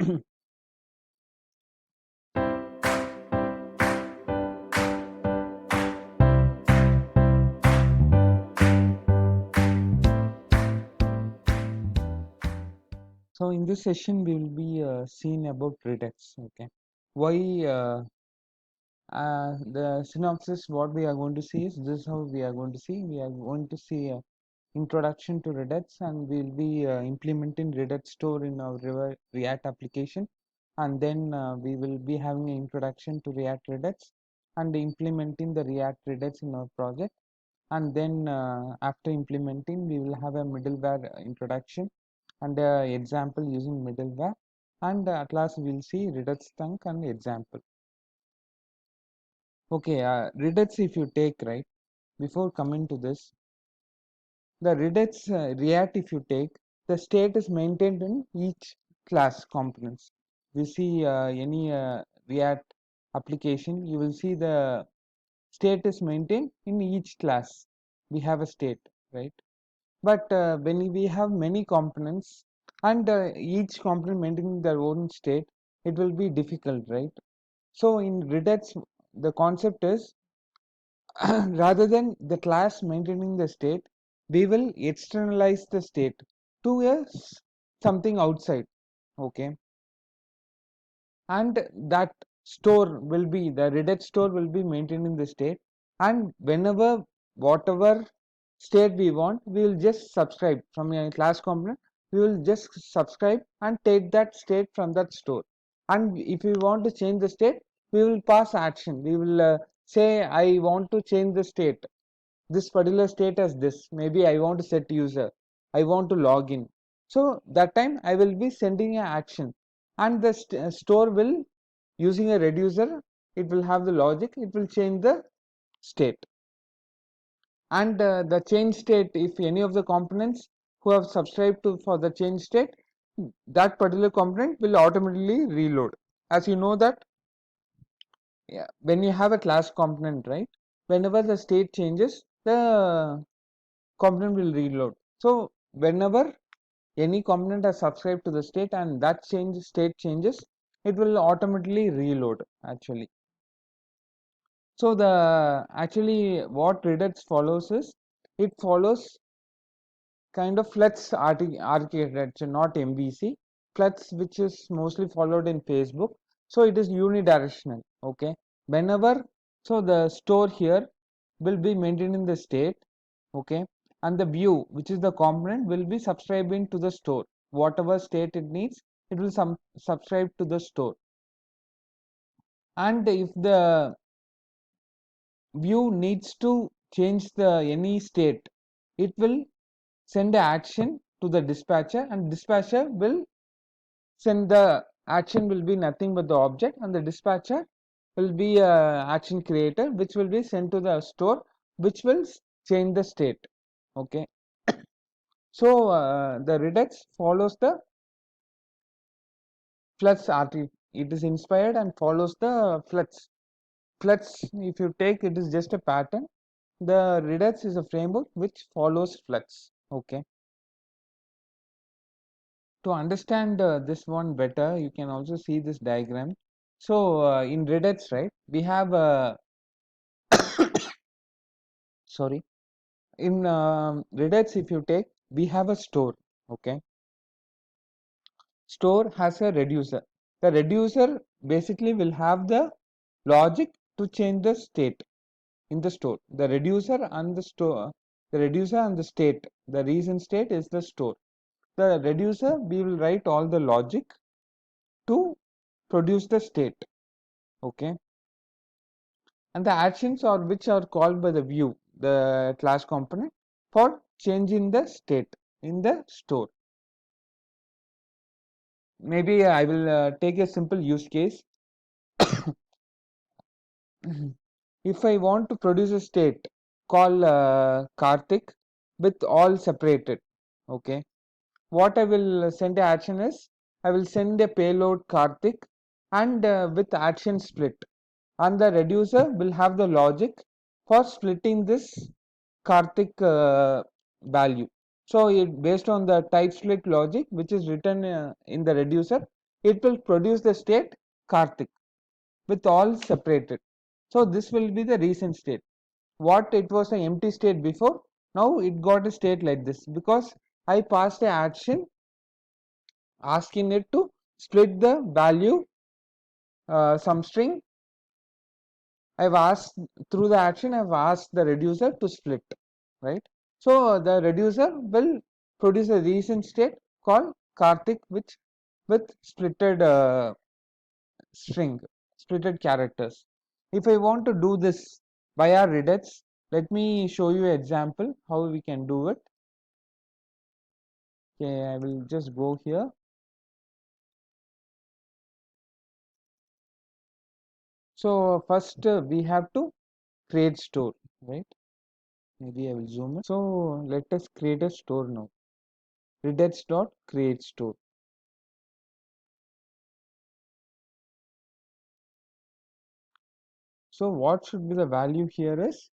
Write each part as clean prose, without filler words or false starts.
So in this session we will be seeing about Redux. Okay, why the synopsis? What we are going to see is this: how we are going to see. We are going to see introduction to Redux, and we will be implementing Redux store in our React application, and then we will be having an introduction to React Redux and implementing the React Redux in our project, and then after implementing we will have a middleware introduction and example using middleware, and at last we will see Redux chunk and example. Okay, Redux, if you take, right, before coming to this, the Redux React, if you take, the state is maintained in each class components. We see any React application, you will see the state is maintained in each class. We have a state, right? But when we have many components and each component maintaining their own state, it will be difficult, right? So in Redux, the concept is rather than the class maintaining the state, we will externalize the state to something outside. Okay, and that store will be the Redux store will be maintaining the state, and whenever whatever state we want, we will just subscribe from a class component. We will just subscribe and take that state from that store, and if we want to change the state, we will pass action. We will say I want to change the state, this particular state as this. Maybe I want to set user, I want to log in. So that time I will be sending an action, and the store will, using a reducer, it will have the logic, it will change the state. And the change state, if any of the components who have subscribed to for the change state, that particular component will automatically reload. As you know that, yeah, when you have a class component, right, whenever the state changes, the component will reload. So whenever any component has subscribed to the state and that state changes, it will automatically reload actually. So the actually what Redux follows is, it follows kind of Flex architecture, not MVC. Flex, which is mostly followed in Facebook. So it is unidirectional. Okay, whenever, so the store here will be maintaining the state. Okay, and the view, which is the component, will be subscribing to the store. Whatever state it needs, it will subscribe to the store. And if the view needs to change the any state, it will send the action to the dispatcher, and dispatcher will send the action, will be nothing but the object, and the dispatcher will be a action creator which will be sent to the store, which will change the state. Okay, so the Redux follows the Flux RT. It is inspired and follows the Flux. Flux, if you take, it is just a pattern. The Redux is a framework which follows Flux. Okay. To understand this one better, you can also see this diagram. So in Redux, right, we have a sorry. In Redux, if you take, we have a store. Okay. Store has a reducer. The reducer basically will have the logic to change the state in the store. The reducer and the store, the reducer and the state, the reason state is the store. The reducer, we will write all the logic to produce the state. Okay, and the actions are which are called by the view, the class component, for changing the state in the store. Maybe I will take a simple use case. If I want to produce a state called Karthik with all separated, okay, what I will send a action is, I will send a payload Karthik and with action split, and the reducer will have the logic for splitting this Karthik value. So it based on the type split logic which is written in the reducer, it will produce the state Karthik with all separated. So this will be the recent state. What it was an empty state before, now it got a state like this because I passed a action asking it to split the value some string. I've asked through the action, I've asked the reducer to split, right? So the reducer will produce a recent state called Karthik, which with splitted string, splitted characters. If I want to do this by our regex, let me show you an example how we can do it. Okay, I will just go here. So first we have to create store, right? Maybe I will zoom in. So let us create a store now. Regex dot create store. So what should be the value here is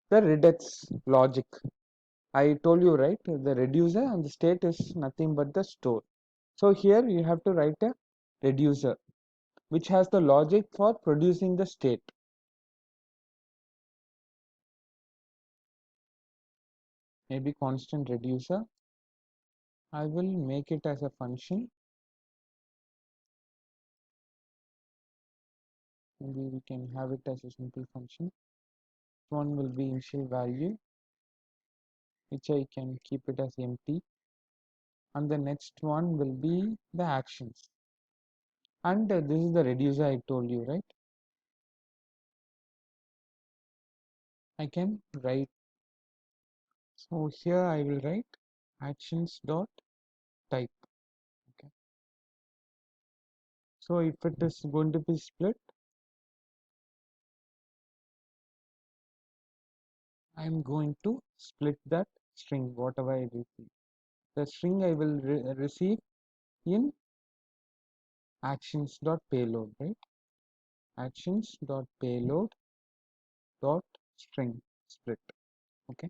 the regex logic. I told you, right, the reducer and the state is nothing but the store. So here you have to write a reducer which has the logic for producing the state. Maybe constant reducer. I will make it as a function. Maybe we can have it as a simple function. One will be initial value, which I can keep it as empty, and the next one will be the actions. And this is the reducer I told you, right? I can write. So here I will write actions dot type. Okay. So if it is going to be split, I am going to split that string, whatever I receive. The string I will receive in actions dot payload, right? Actions dot payload dot string split. Okay.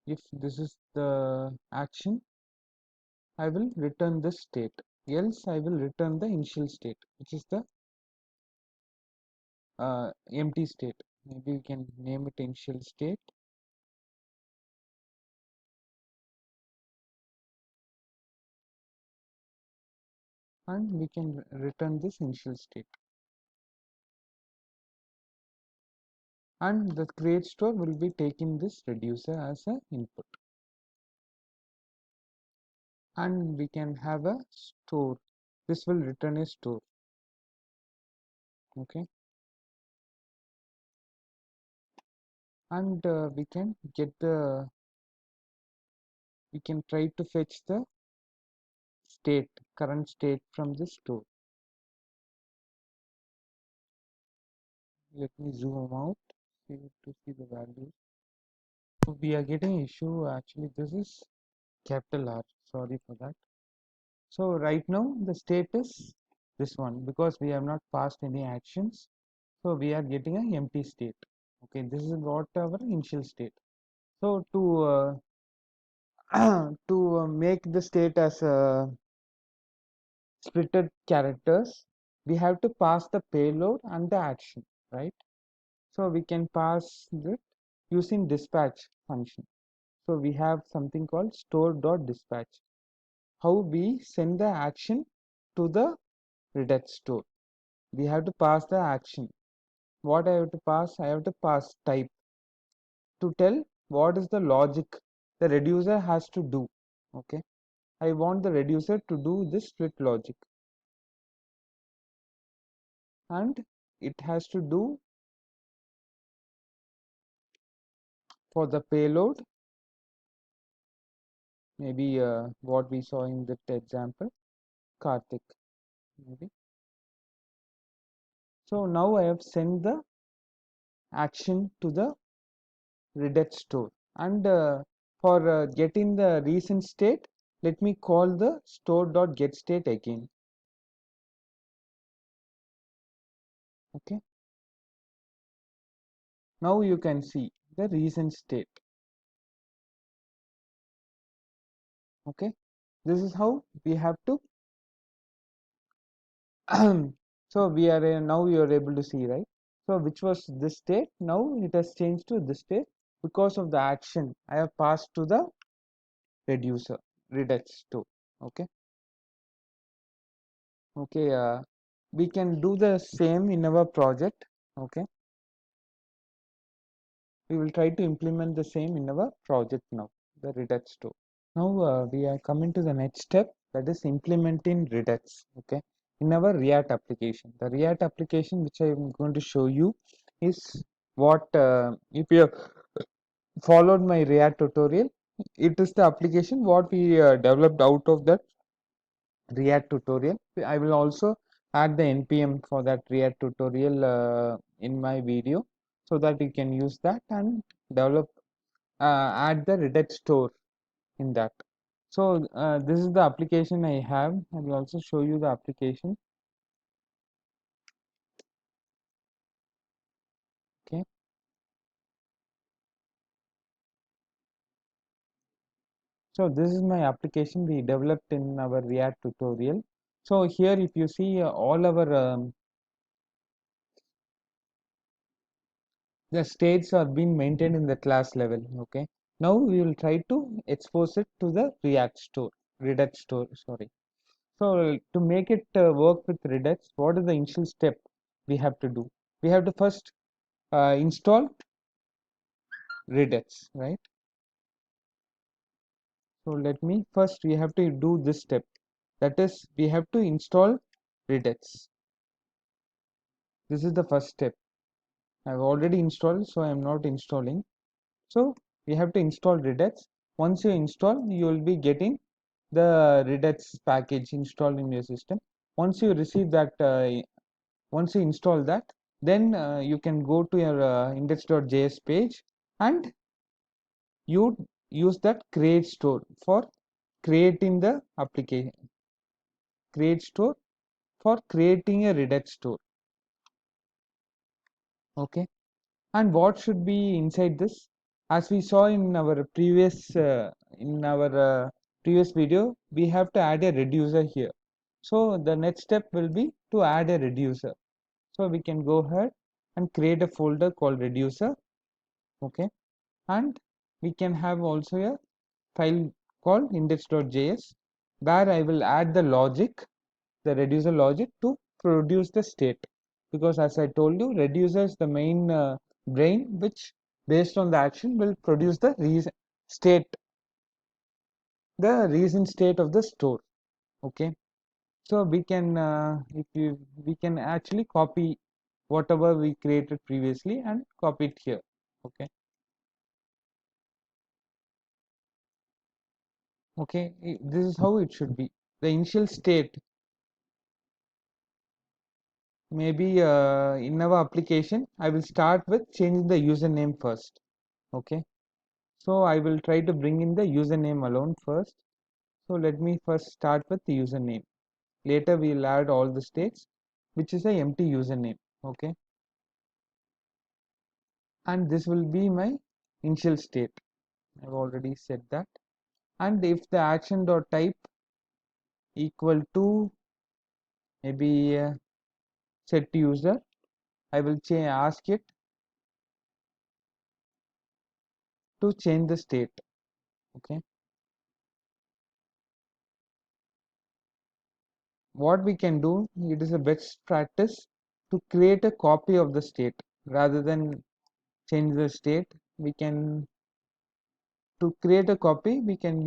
If this is the action, I will return the state. Else I will return the initial state, which is the empty state. Maybe we can name it initial state. And we can return this initial state. And the create store will be taking this reducer as a input. And we can have a store. This will return a store. Okay. And we can try to fetch the current state from this store. Let me zoom out to see the value. So we are getting issue. Actually, this is capital R. Sorry for that. So right now the state is this one because we have not passed any actions. So we are getting an empty state. Okay, this is what our initial state. So to make the state as splitted characters, we have to pass the payload and the action, right? So we can pass it using dispatch function. So we have something called store.dispatch. How we send the action to the regex store. We have to pass the action. What I have to pass? I have to pass type to tell what is the logic the reducer has to do. Okay. I want the reducer to do this split logic. And it has to do for the payload, maybe what we saw in that example, Karthik, maybe. So now I have sent the action to the regex store. And for getting the recent state, let me call the store.getState again. Okay. Now you can see the recent state. Okay, this is how we have to so we are now you are able to see, right? So which was this state, now it has changed to this state because of the action I have passed to the reducer reduce to. Okay, okay, we can do the same in our project. Okay, we will try to implement the same in our project now, the Redux 2. Now we are coming to the next step, that is implementing Redux. Okay, in our React application. The React application which I am going to show you is what if you have followed my React tutorial, it is the application what we developed out of that React tutorial. I will also add the npm for that React tutorial in my video, so that you can use that and develop add the Redux store in that. So this is the application I have. I will also show you the application. Okay, so this is my application we developed in our React tutorial. So here if you see all our the states are being maintained in the class level. Okay, now we will try to expose it to the React store, Redux store, sorry. So to make it work with Redux, what is the initial step we have to do? We have to first install Redux, right? So let me first we have to do this step, that is we have to install Redux. This is the first step. I've already installed, so I'm not installing. So we have to install Redux. Once you install, you will be getting the Redux package installed in your system. Once you receive that, once you install that, then you can go to your index.js page and you use that create store for creating the application, create store for creating a Redux store. Okay, and what should be inside this? As we saw in our previous video, we have to add a reducer here. So the next step will be to add a reducer. So we can go ahead and create a folder called reducer. Okay, and we can have also a file called index.js, where I will add the logic, the reducer logic to produce the state, because as I told you, reducer is the main brain which based on the action will produce the reason state, the reason state of the store. Okay, so we can if you we can actually copy whatever we created previously and copy it here. Okay, okay, this is how it should be. The initial state, maybe in our application I will start with changing the username first. Okay, so I will try to bring in the username alone first. So let me first start with the username. Later we will add all the states, which is a empty username. Okay, and this will be my initial state. I've already said that. And if the action dot type equal to maybe set user, I will ask it to change the state. Okay, what we can do, it is a best practice to create a copy of the state rather than change the state. We can, to create a copy, we can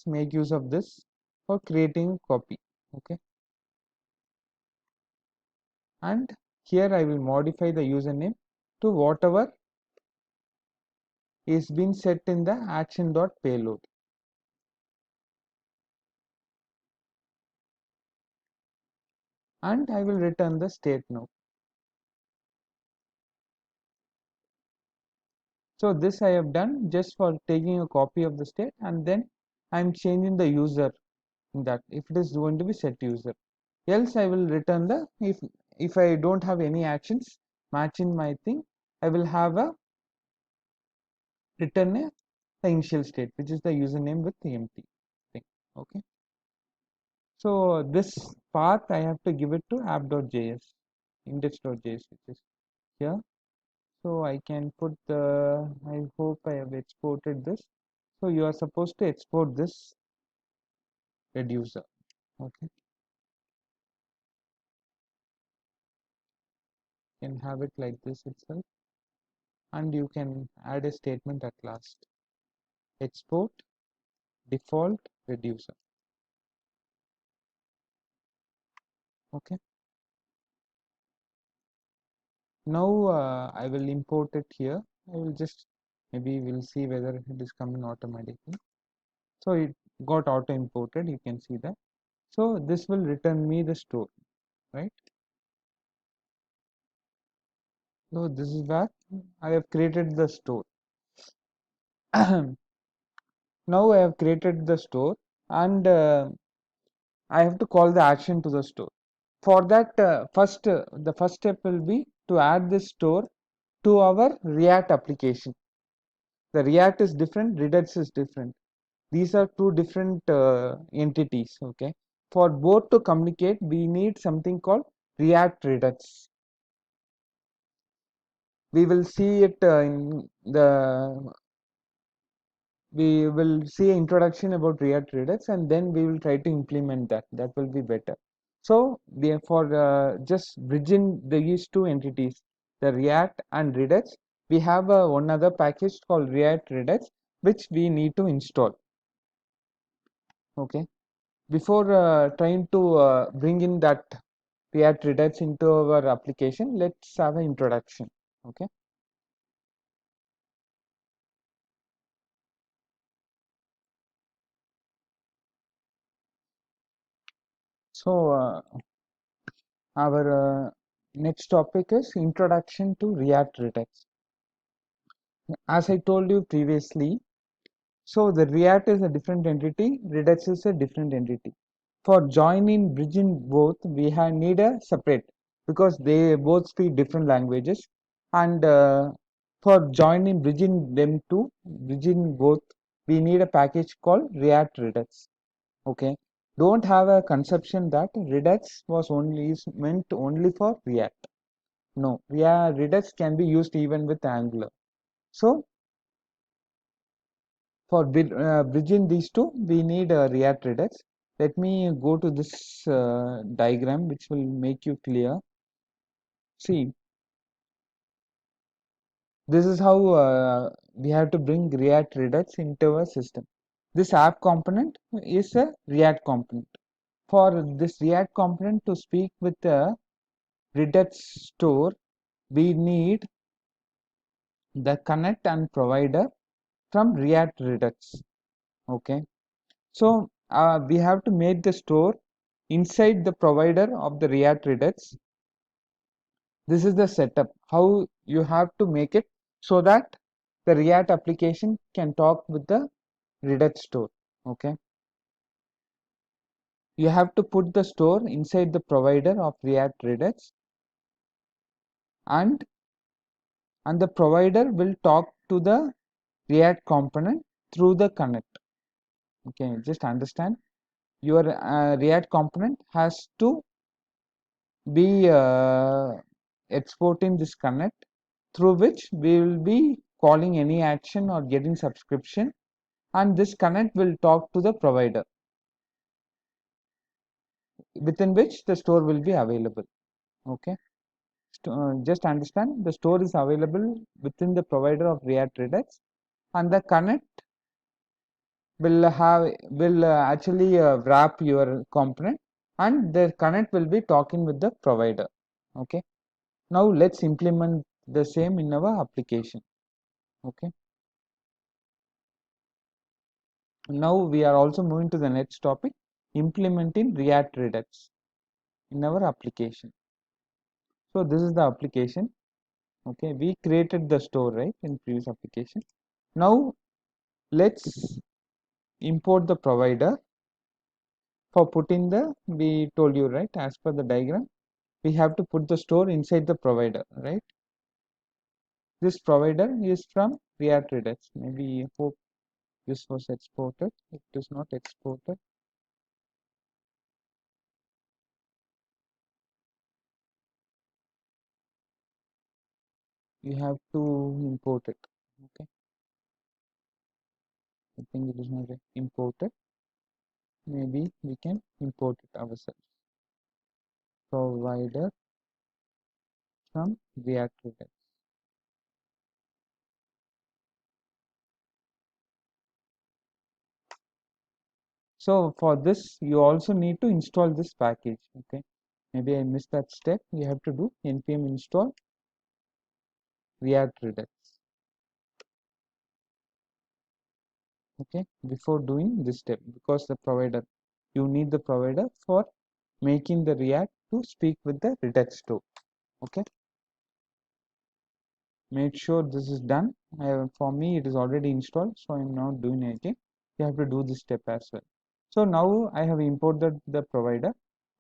make use of this for creating copy. Okay, and here I will modify the username to whatever is been set in the action dot payload. And I will return the state now. So this I have done just for taking a copy of the state, and then I am changing the user in that, if it is going to be set user. Else I will return the, if I don't have any actions matching my thing, I will have a return a the initial state, which is the username with the empty thing. Okay, so this path I have to give it to app.js, index.js, which is here. So I can put the, I hope I have exported this. So you are supposed to export this reducer. Okay, you can have it like this itself, and you can add a statement at last. Export default reducer. Okay, now I will import it here. I will just, maybe we'll see whether it is coming automatically. So it got auto imported, you can see that. So this will return me the store, right? So this is where I have created the store. Now I have created the store, and I have to call the action to the store. For that, the first step will be to add this store to our React application. The React is different, Redux is different. These are two different entities. Okay, for both to communicate, we need something called React Redux. We will see it in the, we will see an introduction about React Redux, and then we will try to implement that. That will be better. So for just bridging these two entities, the React and Redux, we have one other package called React Redux, which we need to install. Okay, before trying to bring in that React Redux into our application, let's have an introduction. Okay, so our next topic is introduction to React Redux. As I told you previously, so the React is a different entity, Redux is a different entity. For joining, bridging both, we need a separate, because they both speak different languages, and for joining, bridging them to bridging both, we need a package called React Redux. Okay, don't have a conception that Redux was only is meant only for React. No, yeah, Redux can be used even with Angular. So for bridging these two, we need a React Redux. Let me go to this diagram, which will make you clear. See, this is how we have to bring React Redux into our system. This app component is a React component. For this React component to speak with the Redux store, we need the connect and provider from React Redux. Okay, so we have to make the store inside the provider of the React Redux. This is the setup, how you have to make it so that the React application can talk with the Redux store. Okay, you have to put the store inside the provider of React Redux, and the provider will talk to the React component through the connect. Okay, just understand, your React component has to be exporting this connect, through which we will be calling any action or getting subscription, and this connect will talk to the provider, within which the store will be available. Okay, just understand, the store is available within the provider of React Redux, and the connect will actually wrap your component, and the connect will be talking with the provider. Okay, now let's implement the same in our application. Okay, now we are also moving to the next topic, implementing React Redux in our application. So this is the application. Okay, we created the store, right, in previous application. Now let's import the provider. For putting the, we told you, right, as per the diagram, we have to put the store inside the provider, right? This provider is from React Redux. Maybe hope this was exported. It is not exported. you have to import it. Okay, I think it is not imported. Maybe we can import it ourselves. Provider from React Redux. So for this, you also need to install this package. Okay, maybe I missed that step. You have to do npm install React Redux. Okay, before doing this step, because the provider, you need the provider for making the React to speak with the Redux store. Okay, make sure this is done. For me, it is already installed, so I'm not doing anything. You have to do this step as well. So now I have imported the provider,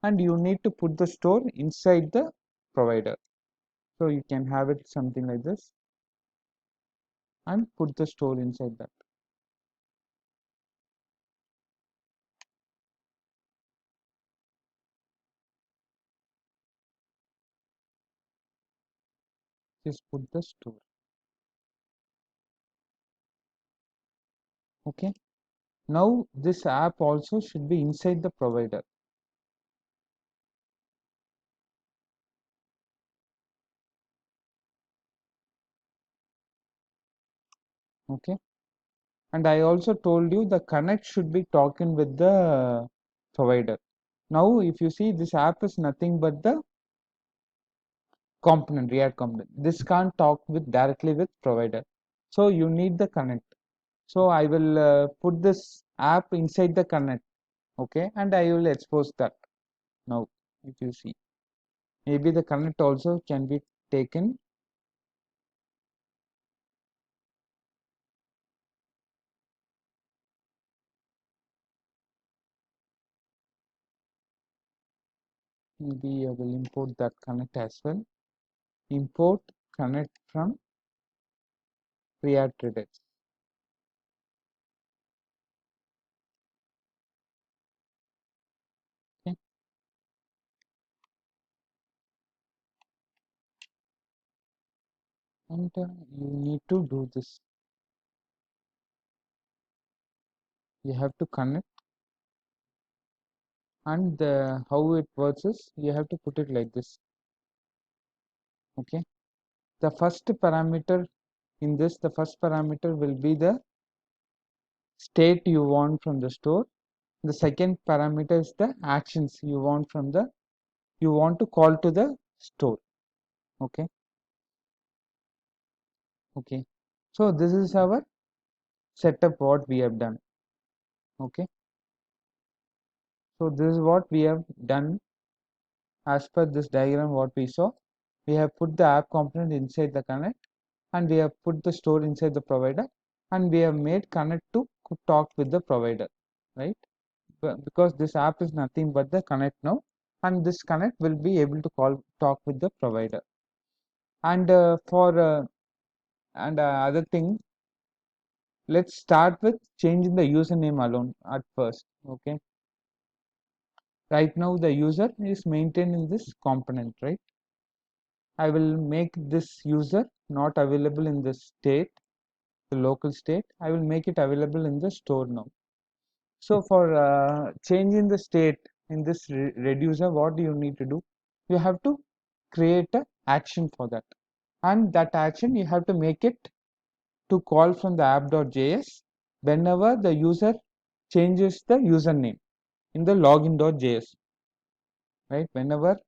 and you need to put the store inside the provider. So you can have it something like this and put the store inside that. Just put the store. Okay. Now this app also should be inside the provider. Okay. And I also told you the connect should be talking with the provider. Now if you see, this app is nothing but the component, React component. This can't talk with directly with provider. So you need the connect. So I will put this app inside the connect. Okay, and I will expose that. Now if you see, maybe the connect also can be taken. Maybe I will import that connect as well. Import connect from React Redux. Okay, and you need to do this. You have to connect, and how it works is you have to put it like this. Okay, the first parameter in this, the first parameter will be the state you want from the store. The second parameter is the actions you want from the, you want to call to the store. Okay, okay, so this is our setup what we have done. Okay, so this is what we have done. As per this diagram what we saw, we have put the app component inside the connect, and we have put the store inside the provider, and we have made connect to talk with the provider, right? Because this app is nothing but the connect now, and this connect will be able to talk with the provider. And for and other thing, let's start with changing the username alone at first. Okay, right now the user is maintained in this component, right? I will make this user not available in the state, the local state. I will make it available in the store now. So for changing the state in this reducer, what do you need to do? You have to create a action for that, and that action you have to make it to call from the app.js whenever the user changes the username in the login.js, right? Whenever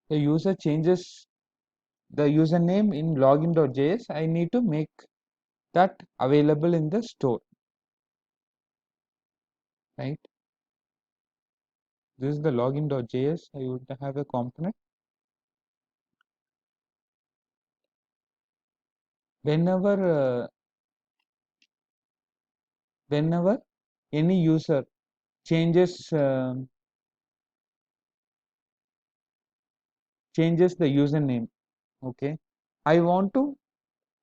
the user changes the username in login.js, I need to make that available in the store, right? This is the login.js. I would have a component. Whenever whenever any user changes changes the username, okay, I want to,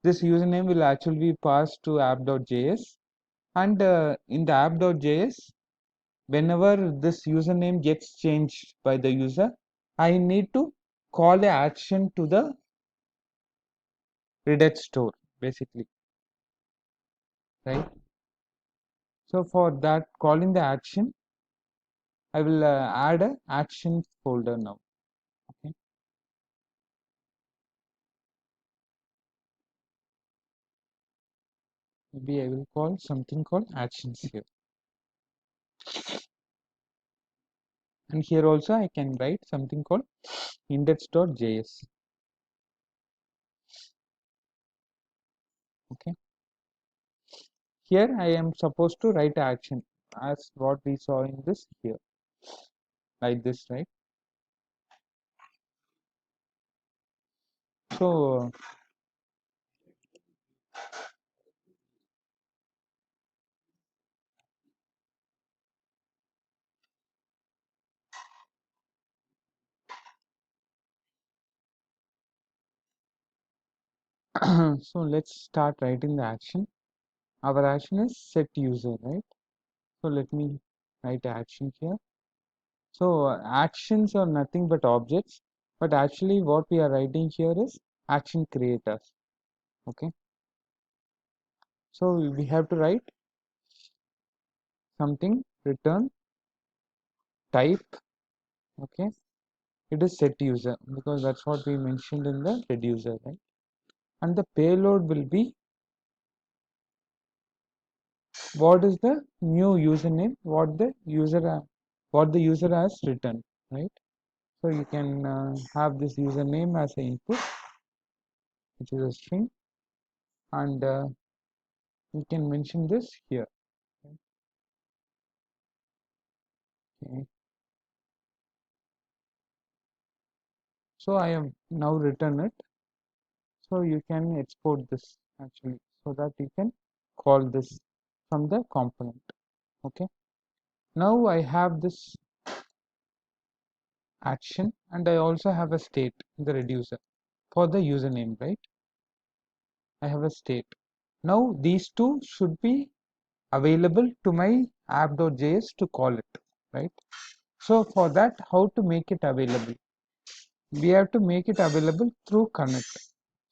this username will actually be passed to app.js, and in the app.js, whenever this username gets changed by the user, I need to call a action to the redet store basically, right? So for that calling the action, I will add a action folder now. Okay, maybe I will call something called actions here, and here also I can write something called index.js. Okay, here I am supposed to write action as what we saw in this here, like this, right? So so let's start writing the action. Our action is set user, right? So let me write action here. So actions are nothing but objects, but actually what we are writing here is action creators. Okay, so we have to write something return type. Okay, it is set user because that's what we mentioned in the reducer, right? And the payload will be what is the new username, what the user has written, right? So you can have this username as an input, which is a string, and you can mention this here. Okay. So I have now written it. So you can export this actually, so that you can call this from the component. Okay. Now I have this action, and I also have a state in the reducer for the username, right? I have a state. Now these two should be available to my app.js to call it, right? So for that, how to make it available? We have to make it available through connect.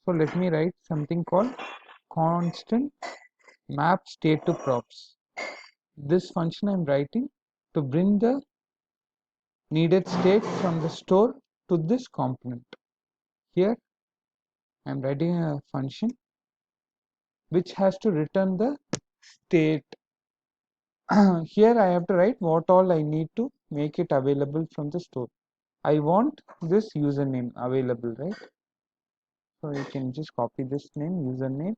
So let me write something called constant map state to props. This function I'm writing to bring the needed state from the store to this component. Here I'm writing a function which has to return the state. Here I have to write what all I need to make it available from the store. I want this username available, right? So you can just copy this name, username,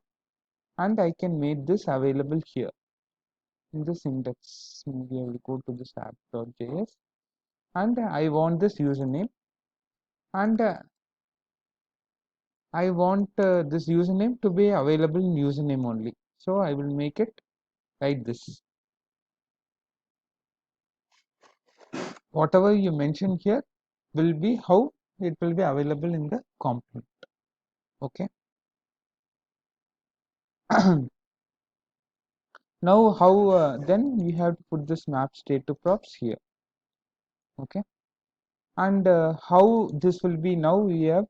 and I can make this available here in this index. Maybe I will go to this app.js, and I want this username, and I want this username to be available in username only. So I will make it like this. Whatever you mention here will be how it will be available in the component. Okay. Now how then we have to put this map state to props here. Okay. And how this will be, now we have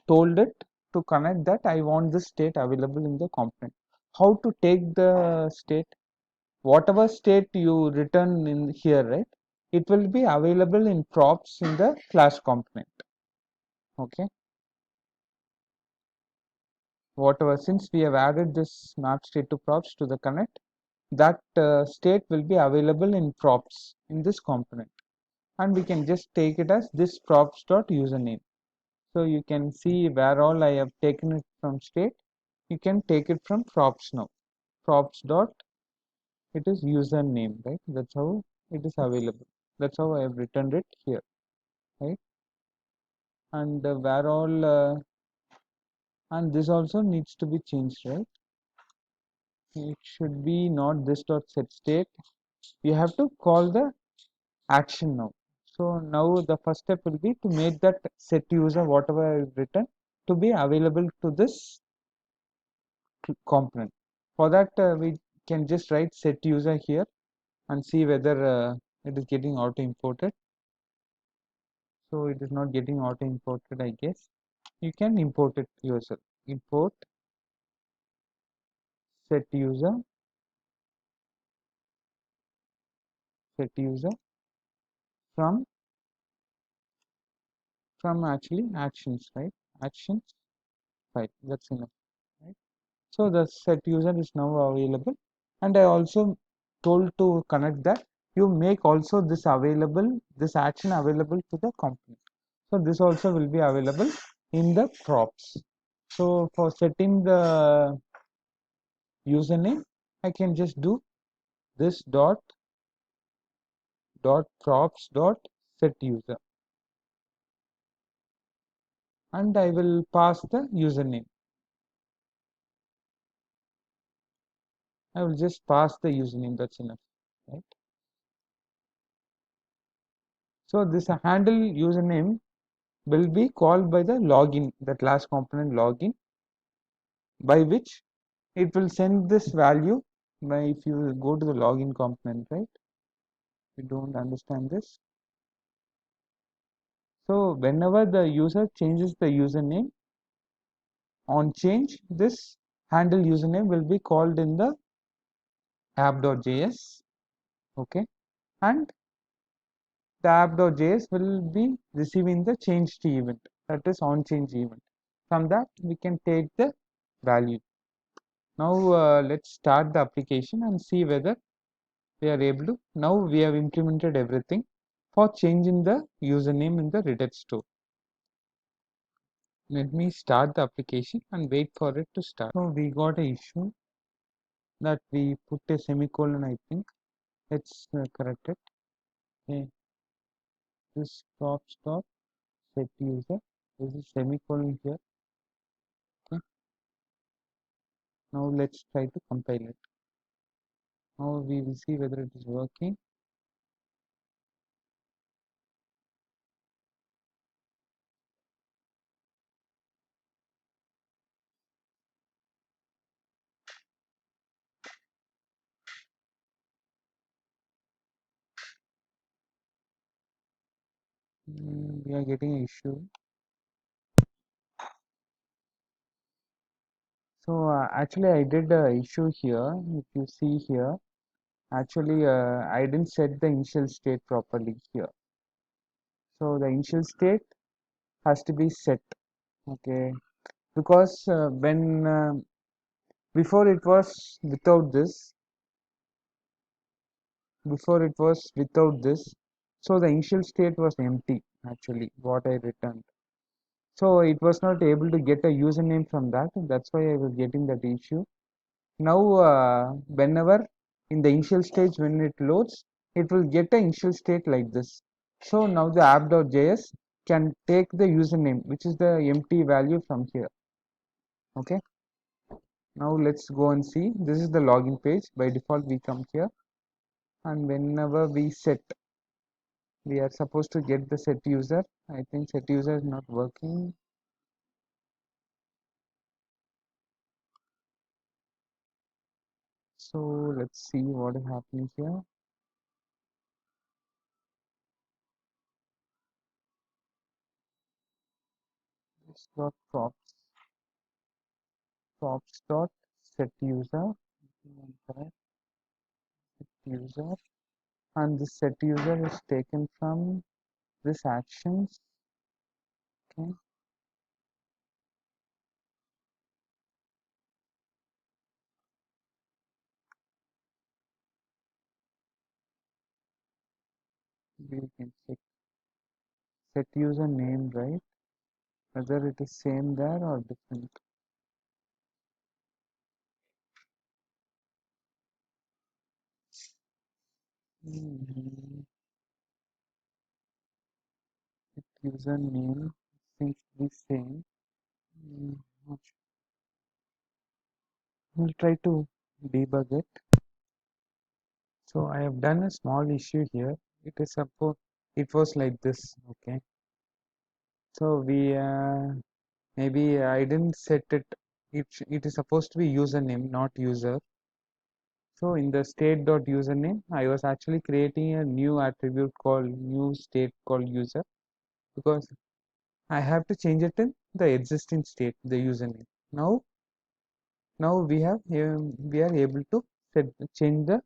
told it to connect that I want this state available in the component. How to take the state? Whatever state you return in here, right, it will be available in props in the class component. Okay, whatever, since we have added this map state to props to the connect, that state will be available in props in this component, and we can just take it as this props dot username. So you can see where all I have taken it from state. You can take it from props now. Props dot, it is username, right? That's how it is available. That's how I have returned it here, right? And where all and this also needs to be changed, right? It should be not this dot set state. You have to call the action now. So now the first step will be to make that set user whatever I have written to be available to this component. For that we can just write set user here and see whether it is getting auto imported. So it is not getting auto imported, I guess. You can import it yourself. import set user from actually actions, right? Actions file. That's enough, right? So the set user is now available, and I also told to connect that you make also this available, this action available to the component. So this also will be available in the props. So for setting the username, I can just do this dot props dot set user, and I will pass the username. I will just pass the username. That's enough, right? So this handle username will be called by the login, the class component login, by which it will send this value. By if you go to the login component, right? You don't understand this. So whenever the user changes the username, on change, this handle username will be called in the app.js, okay, and the app.js will be receiving the change to event, that is on change event. From that we can take the value. Now let's start the application and see whether we are able to. Now we have implemented everything for changing the username in the Redux store. Let me start the application and wait for it to start. So we got a issue that we put a semicolon, I think. Let's correct it. Okay. This stop set user. This is semicolon here. Okay. Now let's try to compile it. Now we will see whether it is working. We are getting an issue. So actually I did a issue here. If you see here, actually I didn't set the initial state properly here. So the initial state has to be set, okay, because when before it was without this, so the initial state was empty actually what I returned. So it was not able to get a username from that, and that's why I was getting that issue. Now whenever in the initial stage when it loads, it will get an initial state like this. So now the app.js can take the username, which is the empty value from here. Okay, now let's go and see. This is the login page. By default we come here, and whenever we set, we are supposed to get the set user. I think set user is not working. So let's see what is happening here. This dot props dot set user, user, and this set user is taken from this actions. Okay, we can check set user name, right? Whether it is same there or different. Set user name seems to be same. Not sure. We'll try to debug it. So I have done a small issue here. It is suppose it was like this. Okay, so we maybe I didn't set it. It is supposed to be username, not user. So in the state.username, I was actually creating a new attribute called new state called user, because I have to change it in the existing state, the username. Now, we are able to change the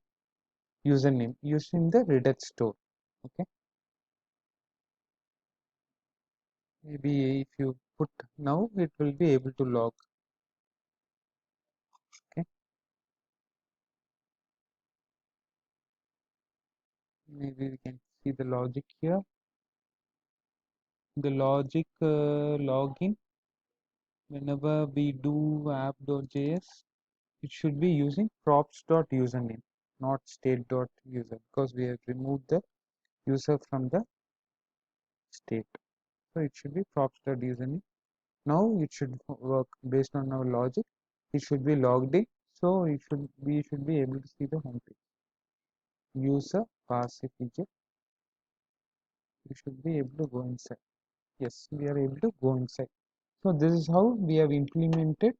username using the Redux store. Okay, maybe if you put now, it will be able to log. Okay, maybe we can see the logic here. The logic login, whenever we do app.js, it should be using props.username, not state.user, because we have removed the user from the state. So it should be props.username. Now it should work based on our logic. It should be logged in. So we should be able to see the home page. User pass feature. We should be able to go inside. Yes, we are able to go inside. So this is how we have implemented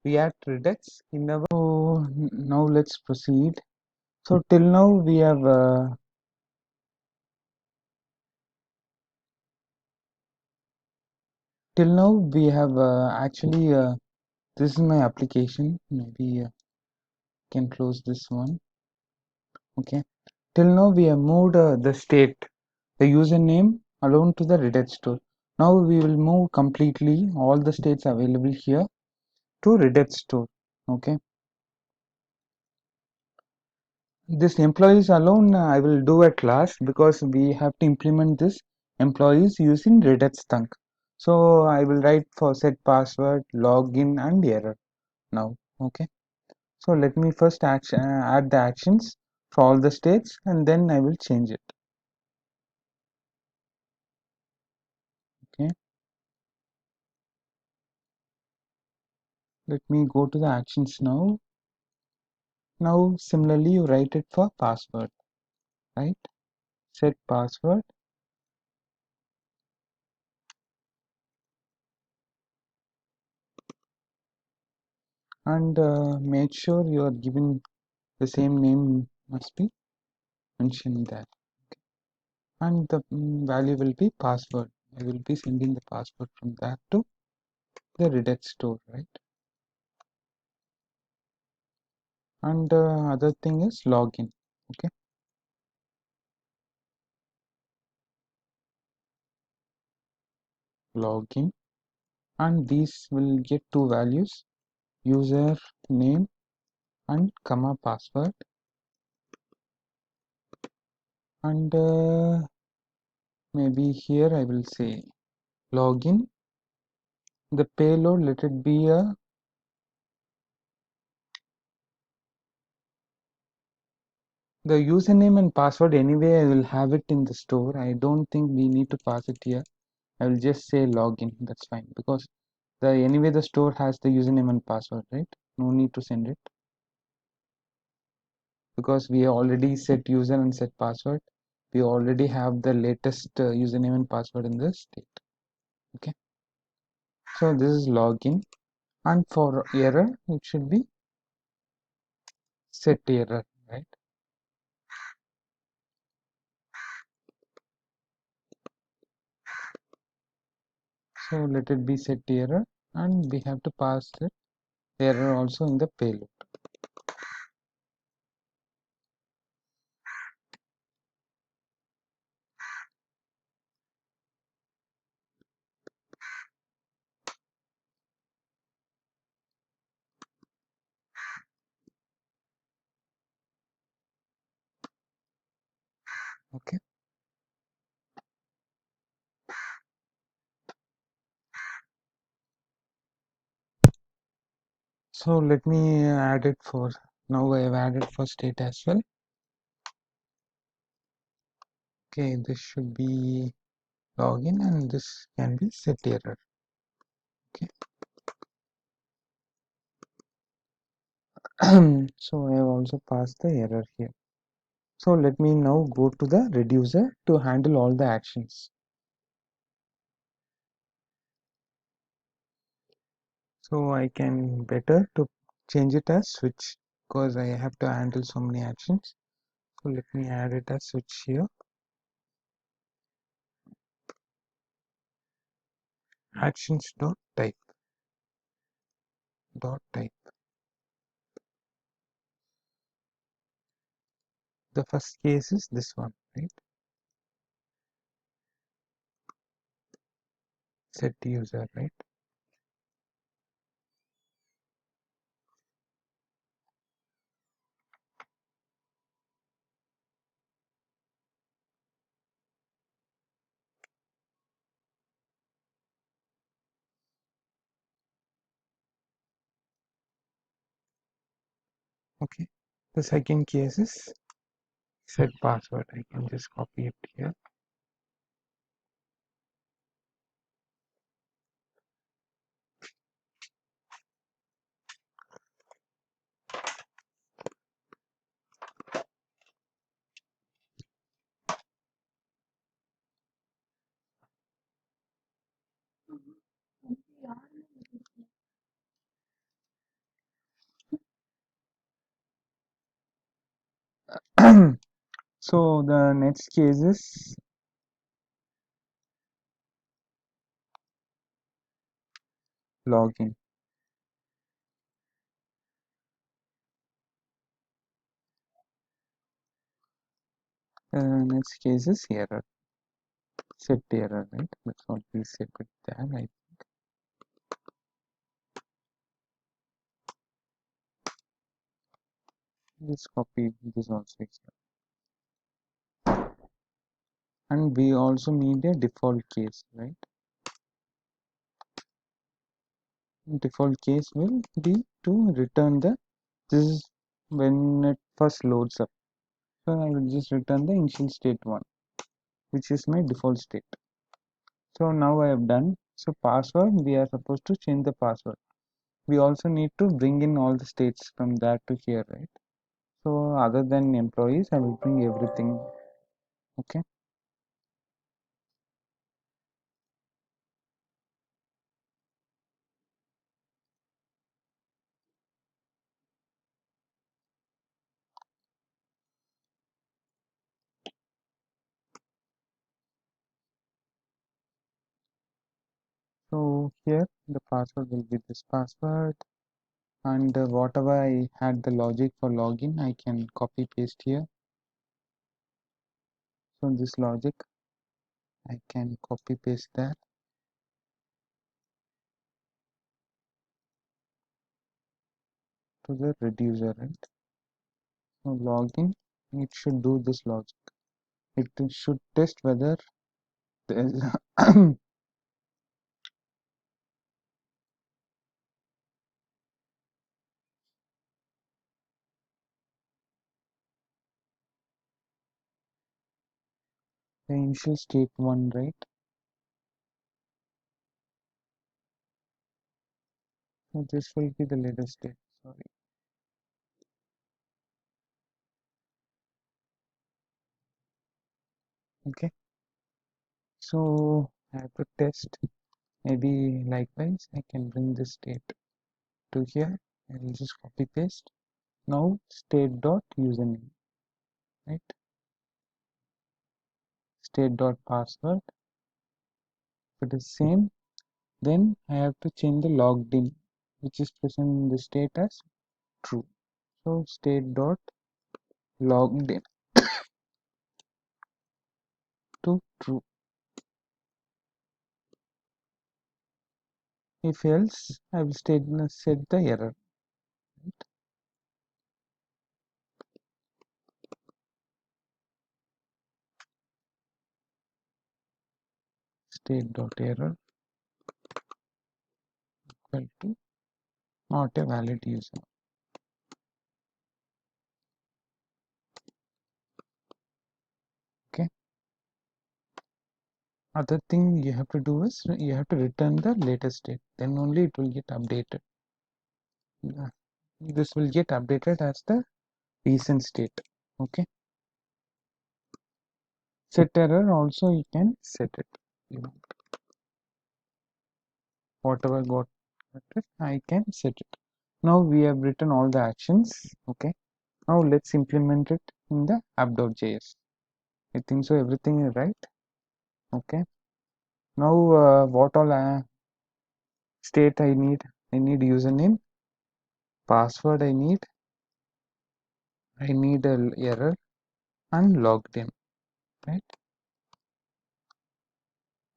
React Redux in our. So now let's proceed. So till now we have actually this is my application. Maybe can close this one. Okay. Till now we have moved the state, the username alone to the Redux store. Now we will move completely all the states available here to Redux store. Okay. This employees alone I will do at last because we have to implement this employees using Redux Thunk. So I will write for set password, login and error now. Okay. So let me first add the actions for all the states and then I will change it. Okay. Let me go to the actions now. Now similarly you write it for password, right? Set password and make sure you are giving the same name must be mentioned there. And the value will be password. I will be sending the password from that to the Redux store, right? And other thing is login. Okay, login, and these will get two values: user name and comma password. And maybe here I will say login. The payload, let it be the username and password. Anyway, I will have it in the store. I don't think we need to pass it here. I will just say login. That's fine because anyway the store has the username and password, right? No need to send it because we already set user and set password. We already have the latest username and password in the state. Okay, so this is login, and for error it should be set error, right? So let it be set error, and we have to pass the error also in the payload. Okay, so let me add it for now. I have added for state as well. Okay, this should be login and this can be set error. Okay. So I have also passed the error here. So let me now go to the reducer to handle all the actions. So I can better to change it as switch because I have to handle so many actions. So let me add it as switch here. Actions dot type. dot type. The first case is this one, right? Set user, right? Okay. The second case is set password. I can just copy it here. So the next case is login. Next case is error. Set error, right? That's what we set with that. I just copy this also here. And we also need a default case, right? Default case will be to return the, this is when it first loads up. So I will just return the initial state one, which is my default state. So now I have done. So password, we are supposed to change the password. We also need to bring in all the states from that to here, right? So other than employees, I will bring everything. Okay. So here the password will be this password, and whatever I had the logic for login, I can copy paste here. So this logic, I can copy paste that. To the reducer, right? So login, it should do this logic. It should test whether there is the initial state one, right? So this will be the latest state. Sorry. Okay. So I have to test. Maybe likewise, I can bring this state to here. I will just copy paste. Now state dot username, right? State dot password. If it is same, then I have to change the logged in, which is present in the state as true. So state dot logged in to true. If else, I will set the error. Right? State dot error equal to not a valid user. Okay. Other thing you have to do is you have to return the latest state. Then only it will get updated. This will get updated as the recent state. Okay. Set error also you can set it. You know, whatever got it, I can set it. Now we have written all the actions. Okay. Now let's implement it in the app.js. I think so everything is right. Okay. Now what all state I need username, password I need a error and logged in, right?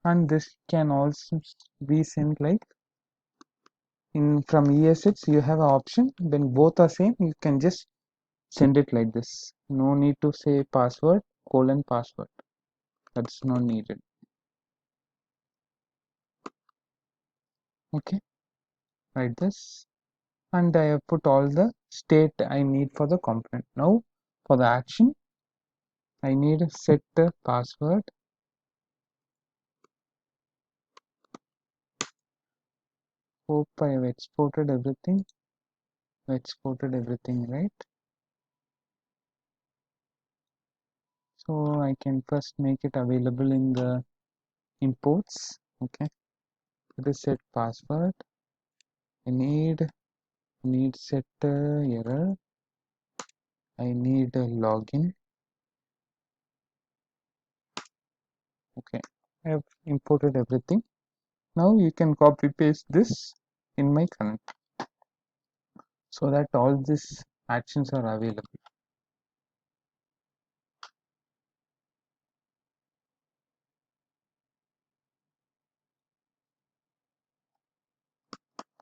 And this can also be sent like in from ESX you have an option, when both are same you can just send it like this. No need to say password colon password. That's not needed. Okay, write this, and I have put all the state I need for the component. Now for the action I need set the password. Hope I have exported everything. Right? So I can first make it available in the imports. Okay, it is set password. I need set error. I need a login. Okay, I have imported everything. Now you can copy paste this in my current so that all these actions are available.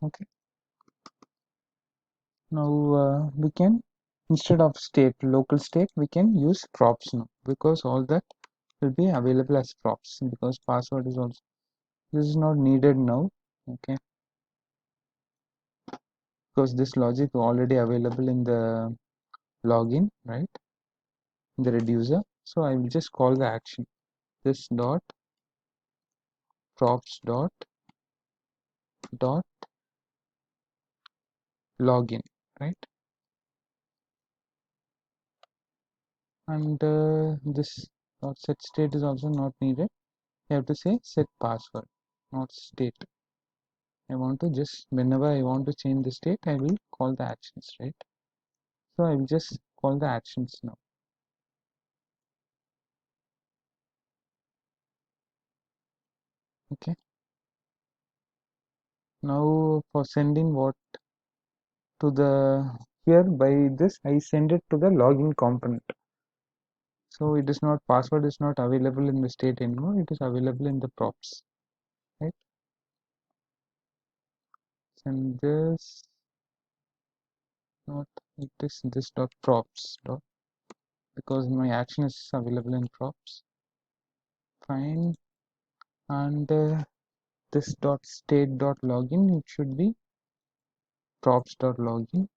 Okay, now we can, instead of local state, we can use props now, because all that will be available as props, because password is also, this is not needed now. Okay, because this logic already available in the login, right, in the reducer. So I will just call the action, this dot props dot login, right? And this dot set state is also not needed. You have to say set password, not state. I want to just, whenever I want to change the state, I will call the actions, right? So I will just call the actions now. Okay, now for sending what to the, here by this I send it to the login component. So it is not, password is not available in the state anymore, it is available in the props, right? Send this, not, it is this dot props dot, because my action is available in props. Fine, and this dot state dot login, it should be props dot login,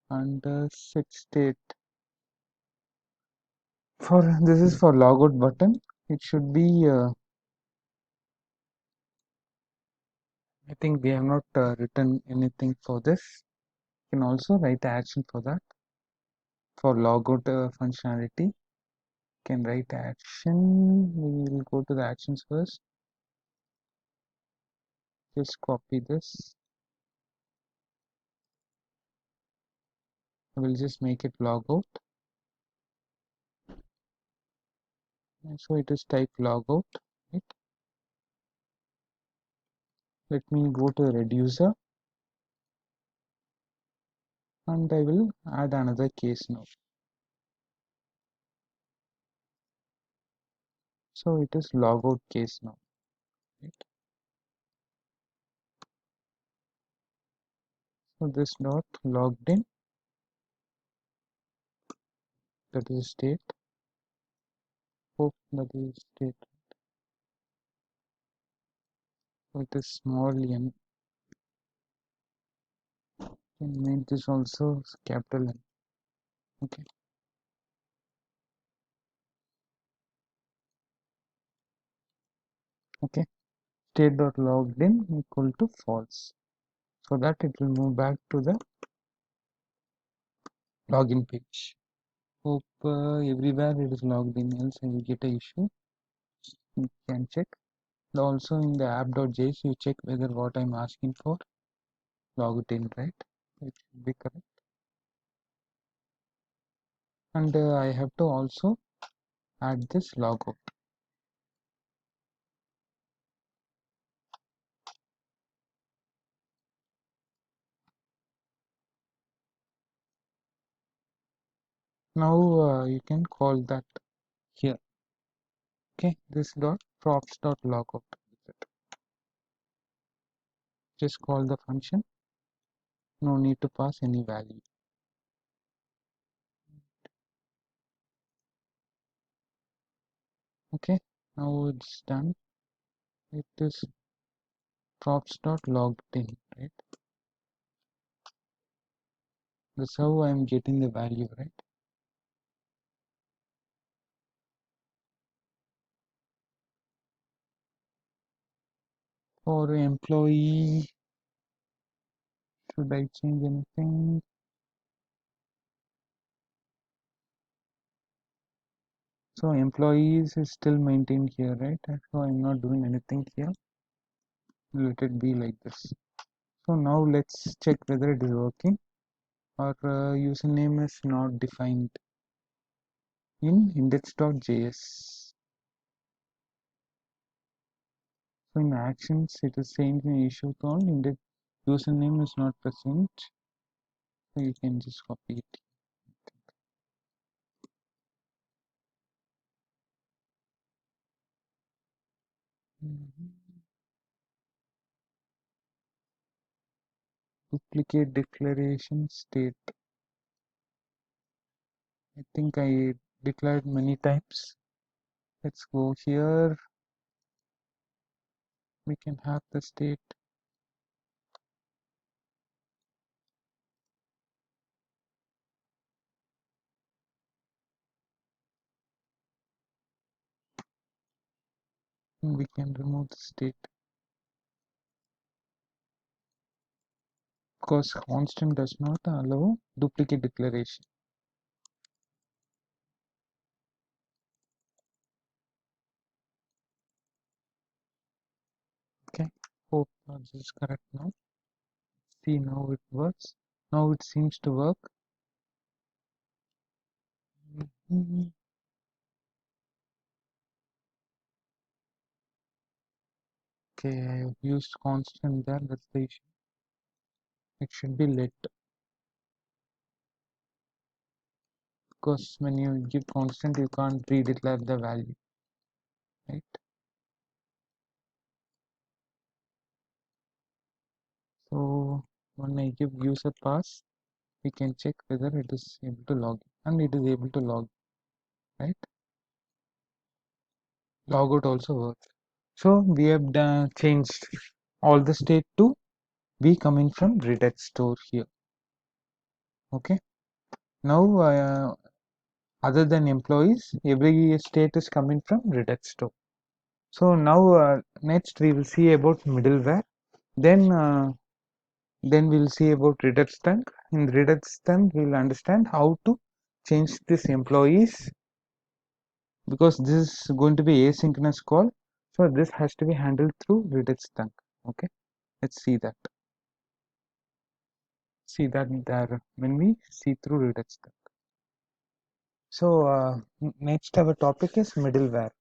and set state for, this is for logout button, it should be I think we have not written anything for this. You can also write the action for that. For logout functionality, you can write action. We will go to the actions first. Just copy this. I will just make it logout. So it is type logout. Right? Let me go to reducer, and I will add another case now. So it is logout case now. Right? So this dot logged in, that is state. Hope that is state. So it is small n. Can make this also capital N. Okay. Okay. State dot logged in equal to false, so that it will move back to the login page. Hope everywhere it is logged in, else I will get a issue. You can check. And also in the app.js, you check whether what I'm asking for logged in, right? It should be correct. And I have to also add this logout. Now you can call that here. Okay, this dot props dot logout. Just call the function. No need to pass any value. Okay, now it's done. It is props dot logged in, right? That's how I am getting the value, right? For employee, should I change anything? So employees is still maintained here, right? So I'm not doing anything here. Let it be like this. So now let's check whether it is working. Our username is not defined in index.js. So in actions, it is saying the issue called index username is not present. So you can just copy it. Duplicate declaration state. I think I declared many times. Let's go here. We can have the state. We can remove the state because constant does not allow duplicate declaration. Okay, hope this is correct now. See, now it works. Now it seems to work. Okay, I have used constant there. That's the issue. It should be let, because when you give constant, you can't redeclare the value, right? So when I give user pass, we can check whether it is able to log in, and it is able to log, right? Logout also works. So we have changed all the state to be coming from Redux store here. Okay. Now other than employees, every state is coming from Redux store. So now next we will see about middleware. Then we'll see about Redux Tank. In Redux Tank, we'll understand how to change this employees, because this is going to be asynchronous call. So this has to be handled through Redux Tank. Okay, let's see that. See that there when we see through Redux Tank. So next our topic is middleware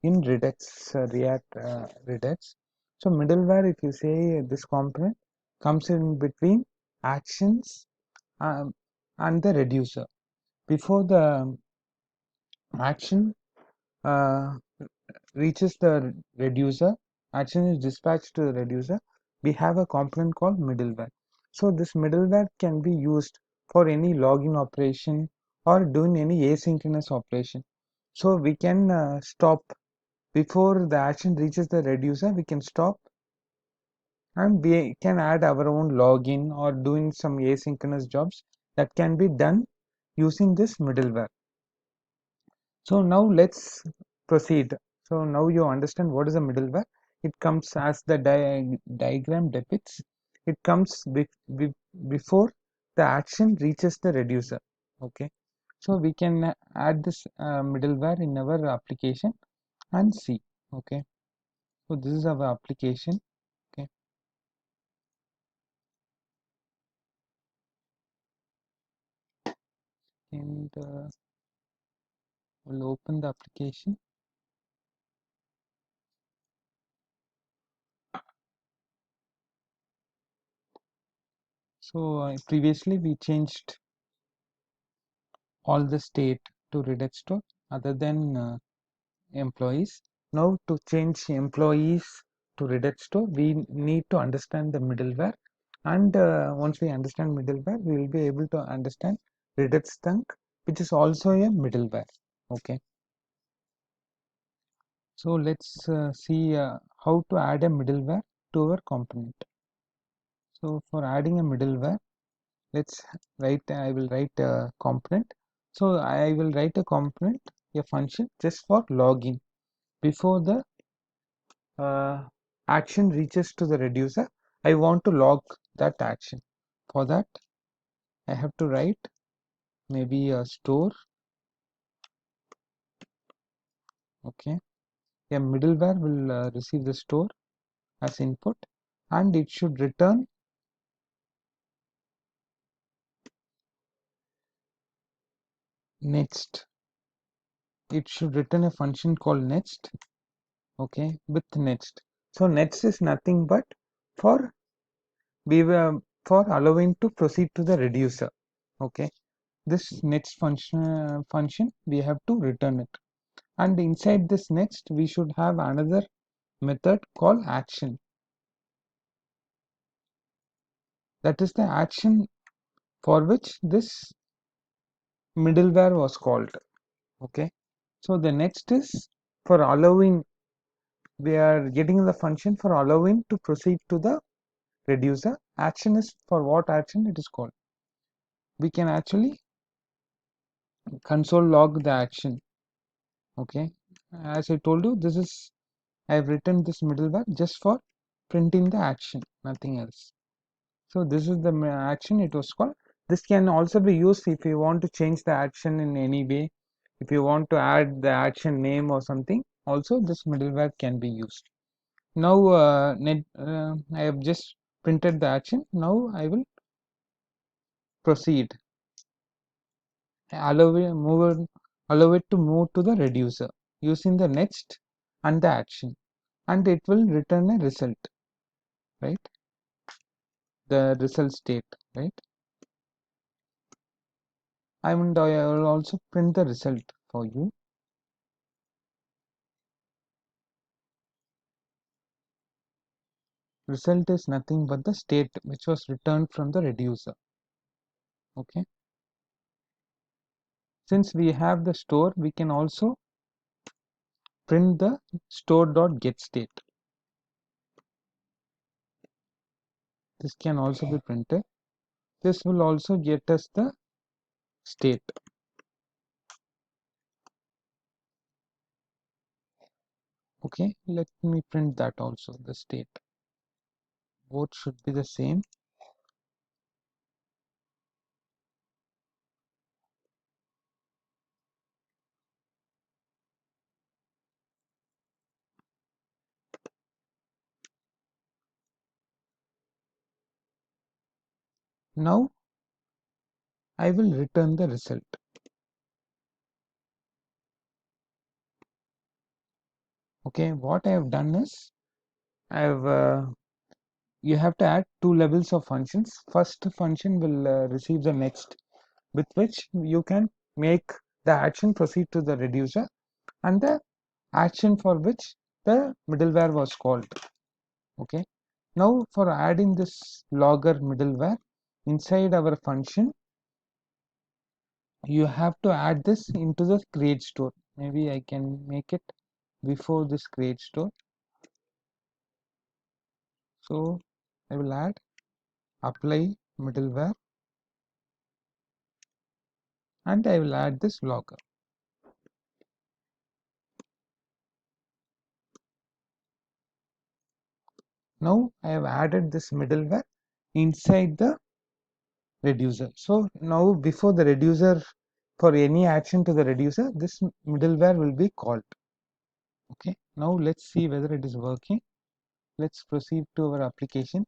in Redux React Redux. So middleware, if you say this component comes in between actions um, and the reducer. Before the action uh, reaches the reducer, action is dispatched to the reducer, we have a component called middleware. So this middleware can be used for any login operation or doing any asynchronous operation. So we can stop before the action reaches the reducer, we can stop, and we can add our own login or doing some asynchronous jobs that can be done using this middleware. So now let's proceed. So now you understand what is a middleware. It comes as the diagram depicts. It comes before the action reaches the reducer. Okay. So we can add this middleware in our application and see. Okay. So this is our application. Okay. And we'll open the application. So previously we changed all the state to regex store other than employees. Now to change employees to regex store, we need to understand the middleware, and once we understand middleware, we will be able to understand regex thunk, which is also a middleware. Okay. So let's see how to add a middleware to our component. So for adding a middleware, let's write, I will write a component. So I will write a component, a function just for login. Before the action reaches to the reducer, I want to log that action. For that, I have to write maybe a store. Okay. A middleware will receive the store as input, and it should return next. It should return a function called next. Okay, with next. So next is nothing but for we were for allowing to proceed to the reducer. Okay, this next function we have to return it, and inside this next we should have another method called action. That is the action for which this middleware was called. Okay, so the next is for allowing, we are getting the function for allowing to proceed to the reducer. Action is for what action it is called. We can actually console log the action. Okay, as I told you, this is, I have written this middleware just for printing the action, nothing else. So this is the action it was called. This can also be used if you want to change the action in any way. If you want to add the action name or something, also this middleware can be used. Now I have just printed the action. Now I will proceed. Allow it to move to the reducer using the next and the action, and it will return a result, right? The result state, right? I will also print the result for you. Result is nothing but the state which was returned from the reducer. Okay, since we have the store, we can also print the store.getState. This can also be printed. This will also get us the state. Okay, let me print that also, the state. Both should be the same. Now I will return the result. Okay, what I have done is, I have you have to add two levels of functions. First function will receive the next, with which you can make the action proceed to the reducer, and the action for which the middleware was called. Okay, now for adding this logger middleware inside our function, you have to add this into the create store. Maybe I can make it before this create store. So I will add apply middleware, and I will add this logger. Now I have added this middleware inside the reducer. So now before the reducer, for any action to the reducer, this middleware will be called. Okay, now let's see whether it is working. Let's proceed to our application.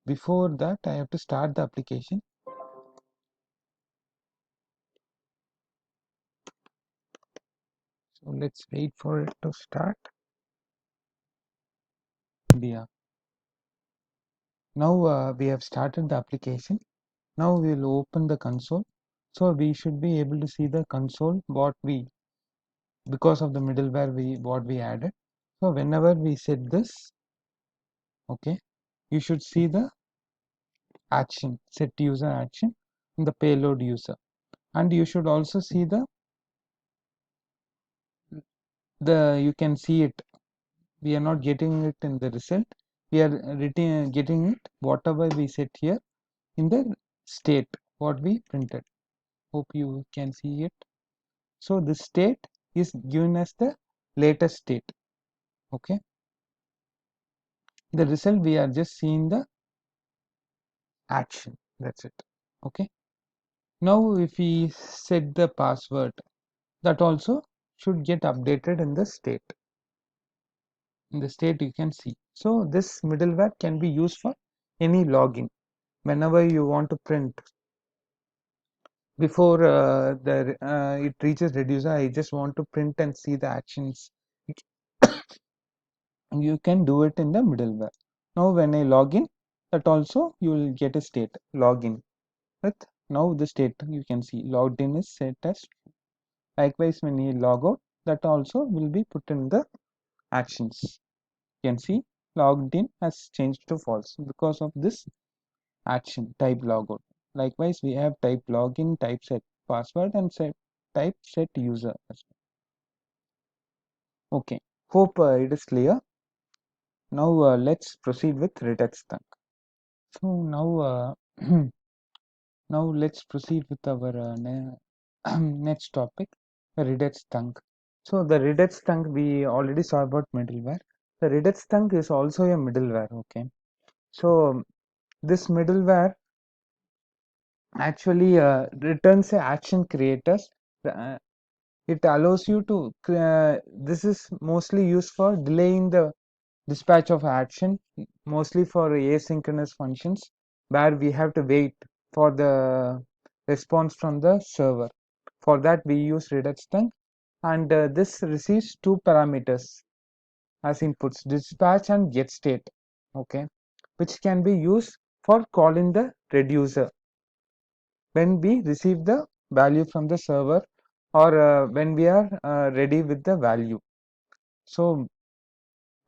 Before that, I have to start the application. So let's wait for it to start. Yeah. Now we have started the application. Now we will open the console. So we should be able to see the console what we, because of the middleware we what we added. So whenever we set this, okay, you should see the action, set user action in the payload user, and you should also see the you can see it. We are not getting it in the result. We are getting it whatever we set here in the state what we printed. Hope you can see it. So this state is given as the latest state. Okay, the result we are just seeing the action. That's it. Okay. Now if we set the password, that also should get updated in the state. In the state you can see. So this middleware can be used for any login. Whenever you want to print before it reaches reducer, I just want to print and see the actions. You can do it in the middleware. Now when I log in, that also you will get a state login with now the state you can see logged in is set as. Likewise, when you log out, that also will be put in the actions. You can see logged in has changed to false because of this action type logout. Likewise, we have type login, type set password, and set type set user. Okay, hope it is clear. Now let's proceed with regex thunk. So now now let's proceed with our next topic, the regex thunk. So the regex thunk we already saw about middleware. The regex thunk is also a middleware. Okay, so this middleware actually returns a action creators. Uh, it allows you to this is mostly used for delaying the dispatch of action, mostly for asynchronous functions where we have to wait for the response from the server. For that we use regex thunk, and this receives two parameters as inputs, dispatch and get state. Okay, which can be used for calling the reducer when we receive the value from the server, or when we are ready with the value. So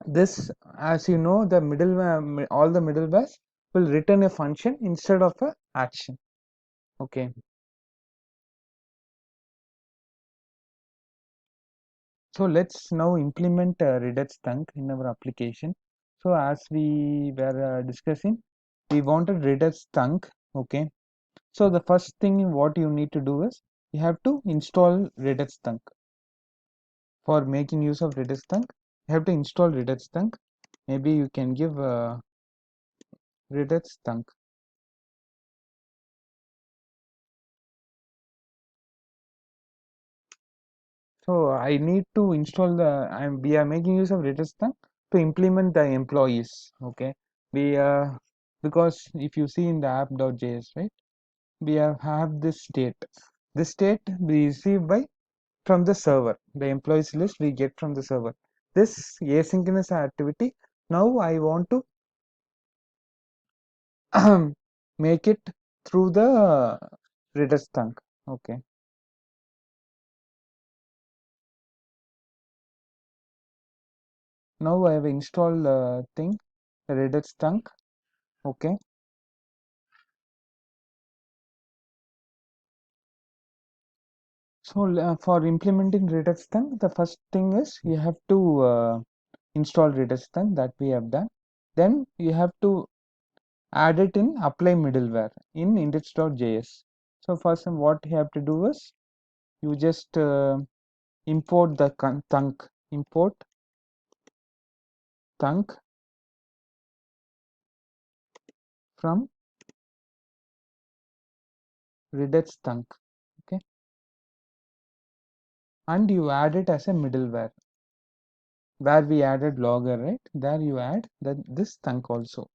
this, as you know, the middleware, all the middlewares will return a function instead of a action. Okay, so let's now implement regex thunk in our application. So as we were discussing, we wanted regex thunk. Okay, so the first thing what you need to do is you have to install regex thunk. For making use of regex thunk, you have to install regex thunk. Maybe you can give regex thunk. So I need to install we are making use of regex thunk to implement the employees. Okay, we because if you see in the app.js, right, we have this state. This state we receive by from the server. The employees list we get from the server. This asynchronous activity. Now I want to make it through the regex thunk. Okay, now I have installed thing regex thunk. Okay, so for implementing regex thunk, the first thing is you have to install regex thunk, that we have done. Then you have to add it in apply middleware in index.js. So first what you have to do is you just import the thunk, import thunk from regex thunk. Okay, and you add it as a middleware where we added logger, right? There you add that this thunk also.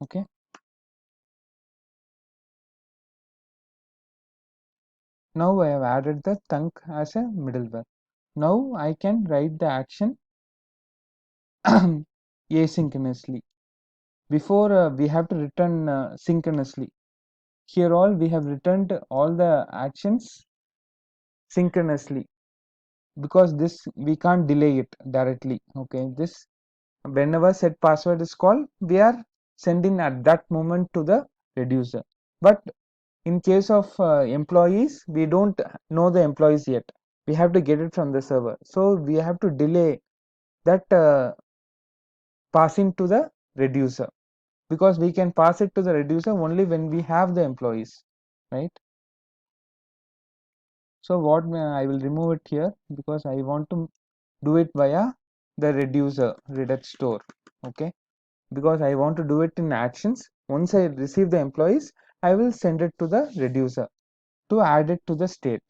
Okay, now I have added the thunk as a middleware. Now I can write the action asynchronously. Before we have to return synchronously. Here all we have returned all the actions synchronously, because this we can't delay it directly. Okay, this whenever set password is called, we are sending at that moment to the reducer. But in case of employees, we don't know the employees yet. We have to get it from the server. So we have to delay that passing to the reducer, because we can pass it to the reducer only when we have the employees, right? So what I will remove it here, because I want to do it via the reducer reduce store. Okay, because I want to do it in actions. Once I receive the employees, I will send it to the reducer to add it to the state.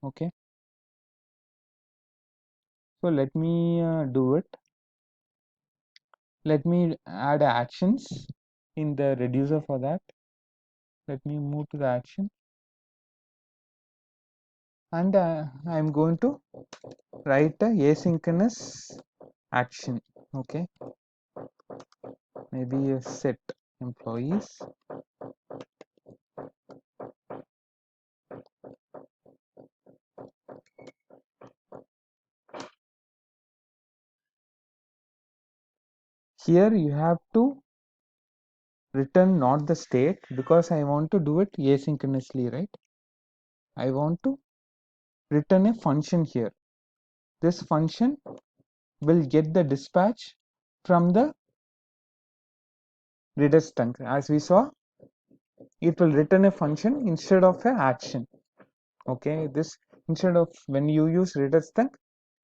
Okay, so let me do it. Let me add actions in the reducer. For that, let me move to the action, and I'm going to write a asynchronous action. Okay, maybe a set employees. Here you have to return not the state, because I want to do it asynchronously, right? I want to return a function here. This function will get the dispatch from the reduce trunk. As we saw, it will return a function instead of an action. Okay, this instead of, when you use reduce trunk,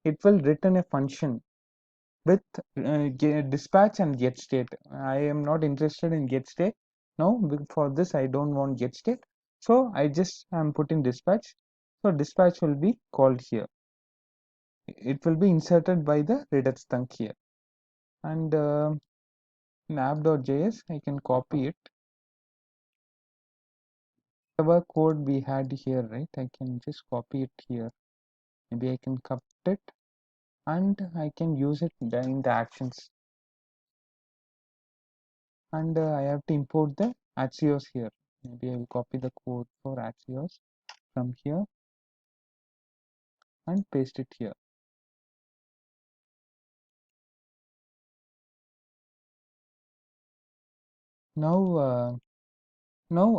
it will return a function with dispatch and get state. I am not interested in get state. No, for this I don't want get state. So I just am putting dispatch. So dispatch will be called here. It will be inserted by the reduce trunk here. And in app.js, I can copy it. Whatever code we had here, right? I can just copy it here. Maybe I can cut it and I can use it in the actions. And I have to import the Axios here. Maybe I will copy the code for Axios from here and paste it here. Now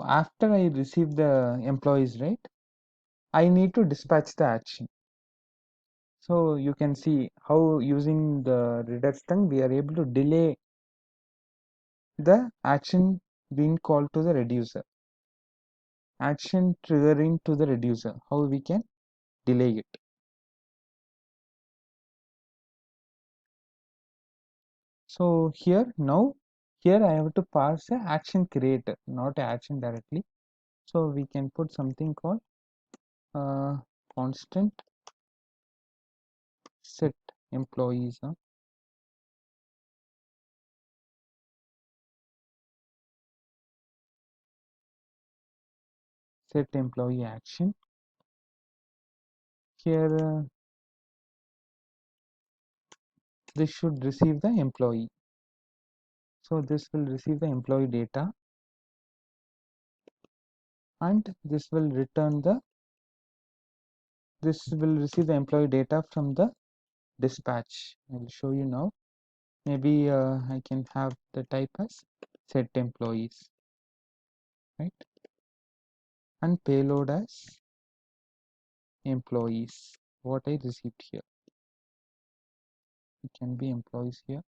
after I receive the employees, right, I need to dispatch the action. So you can see how using the Redux thing we are able to delay the action being called to the reducer. Action triggering to the reducer. How we can delay it. So here I have to pass a action creator, not a action directly. So we can put something called constant set employees. Set employee action. Here this should receive the employee. So this will receive the employee data, and this will return the this will receive the employee data from the dispatch. I will show you now. Maybe I can have the type as set employees, right? And payload as employees. What I received here, it can be employees here.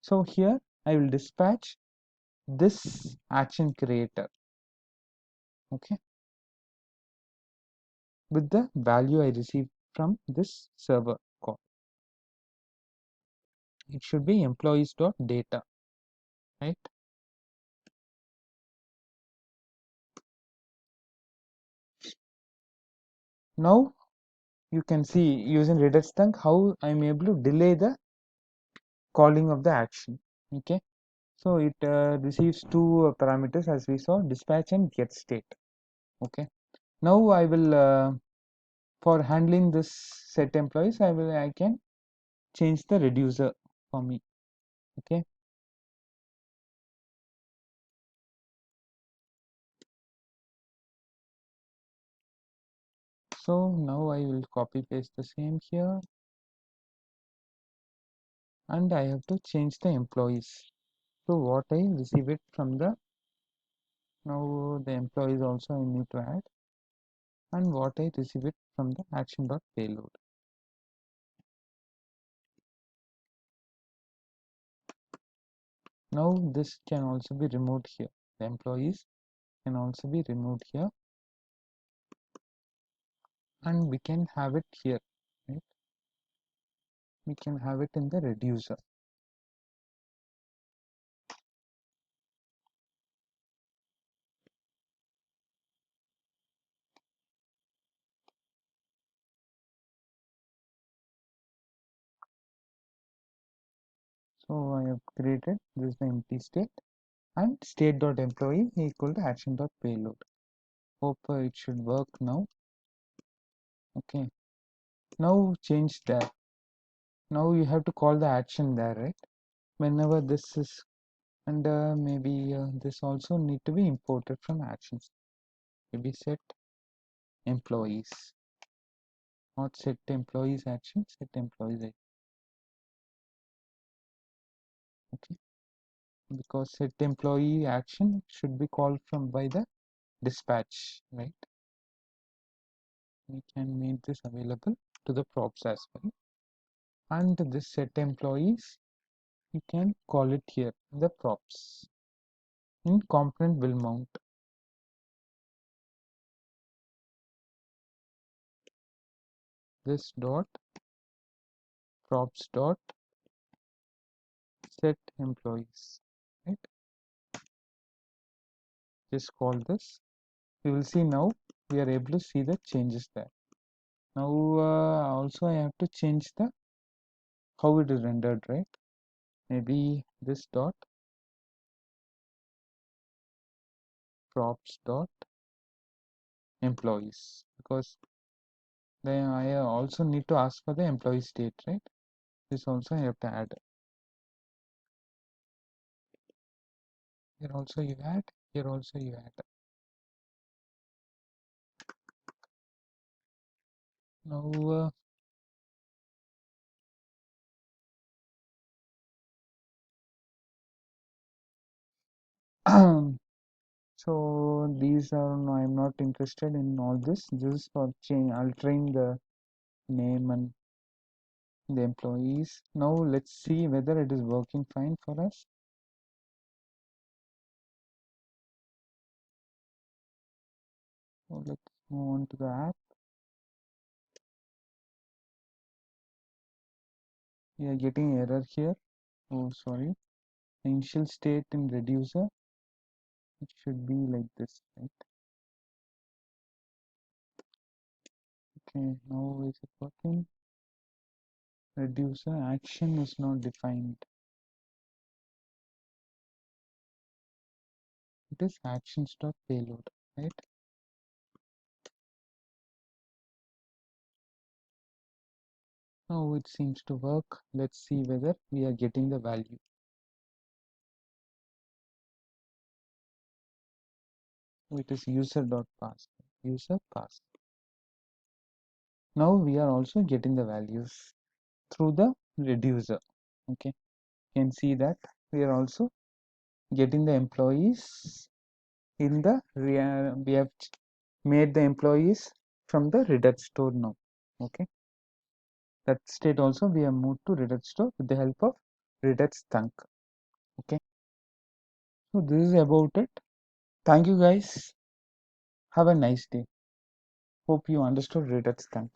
So here I will dispatch this action creator, okay, with the value I received from this server call. It should be employees.data, right? Now you can see using Redux Trunk how I'm able to delay the calling of the action. Okay, so it receives two parameters as we saw, dispatch and get state. Okay, now I will for handling this set employees, I can change the reducer for me. Okay, so now I will copy paste the same here, and I have to change the employees to what I receive it from the, now the employees also I need to add, and what I receive it from the action.payload. Now this can also be removed here. The employees can also be removed here, and we can have it here, right? We can have it in the reducer. So I have created this, the empty state, and state.employee equal to action.payload. Hope it should work now. Okay, now change that. Now you have to call the action there, right? Whenever this is, and maybe this also need to be imported from actions. Maybe set employees, not set employees action, set employees action. Okay, because set employee action should be called from by the dispatch, right? We can make this available to the props as well, and this set employees you can call it here the props in component will mount. This dot props dot set employees, right? Just call this. We will see now. We are able to see the changes there. Now also I have to change the how it is rendered, right? Maybe this dot props dot employees, because then I also need to ask for the employee state, right? This also I have to add. Here also you add. Here also you add. Now so these are, no, I'm not interested in all this. This is for change altering the name and the employees. Now let's see whether it is working fine for us. So let's move on to the app. We are getting error here. Oh, sorry. Initial state in reducer. It should be like this, right? Okay, now is it working? Reducer action is not defined. It is actions.payload, right? Now it seems to work. Let's see whether we are getting the value. It is user.pass. User pass. Now we are also getting the values through the reducer. Okay, you can see that we are also getting the employees in the we have made the employees from the Redux store now. Okay, that state also we have moved to Redux store with the help of Redux Thunk. Okay, so this is about it. Thank you guys. Have a nice day. Hope you understood Redux Thunk.